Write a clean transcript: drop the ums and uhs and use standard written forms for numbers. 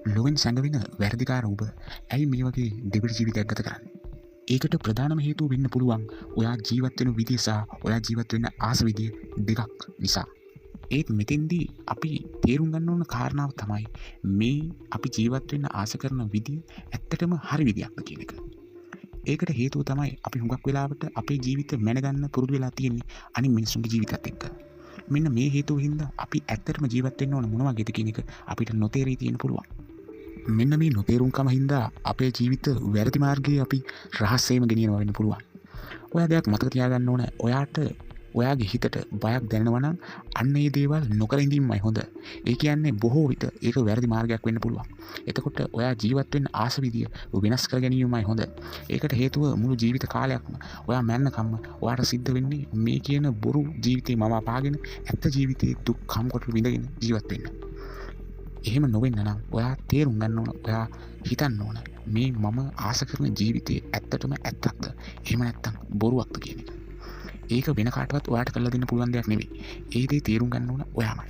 ලොවෙන් සැඟවෙන වැරදිකාර ඔබ ඇයි මේ වගේ දෙබිඩි ජීවිතයක් ගත කරන්නේ? ඒකට ප්‍රධානම හේතුව වෙන්න පුළුවන් ඔයා ජීවත් වෙන විදිය සහ ඔයා ජීවත් වෙන්න ආස විදිය දෙකක් නිසා. ඒත් මෙතෙන්දී අපි තේරුම් ගන්න ඕන කාරණාව තමයි මේ අපි ජීවත් වෙන්න ආස කරන විදිය ඇත්තටම හරි විදියක්ද කියන එක. ඒකට හේතුව තමයි අපි හුඟක් වෙලාවට අපේ ජීවිත මැනගන්න පුරුදු වෙලා තියෙන්නේ අනිත් මිනිස්සුන්ගේ ජීවිතත් එක්ක. මෙන්න මේ හේතුව හින්දා අපි ඇත්තටම ජීවත් වෙන්න ඕන මොන වගේද කියන එක අපිට නොතේරී තියෙන්න පුළුවන්. මෙන්න මේ නොතේරුම්කම හින්දා අපේ ජීවිත වැරදි මාර්ගයේ අපි රහස්සේම ගෙනියනවා වෙන්න පුළුවන්. ඔයා දෙයක් මතක තියාගන්න ඕන. ඔයාට ඔයාගේ හිතට බයක් දැනෙනවා නම් අන්න ඒ දේවල් නොකර ඉඳීමයි හොඳ. ඒ කියන්නේ බොහෝ විට ඒක වැරදි මාර්ගයක් වෙන්න පුළුවන්. එතකොට ඔයා ජීවත් වෙන්න ආස විදිය වෙනස් කර ගැනීමයි හොඳ. ඒකට හේතුව මුළු ජීවිත කාලයක්ම ඔයා මැන්නකම්ම ඔයාට සිද්ධ වෙන්නේ මේ කියන බොරු ජීවිතේ මම අපාගෙන ඇත්ත ජීවිතේ දුක් කම්කොට විඳගෙන ජීවත් වෙන්න. එහෙම නොවෙන්න නම් ඔයා තේරුම් ගන්න ඕන. ඔයා හිතන්න ඕන මේ මම ආස කරන ජීවිතේ ඇත්තටම ඇත්තක්ද? එහෙම නැත්නම් බොරුවක්ද කියන එක. ඒක වෙන කාටවත් ඔයාට කරලා දෙන්න පුළුවන් දෙයක් නෙවෙයි. ඒ දේ තේරුම් ගන්න ඕන ඔයාමයි.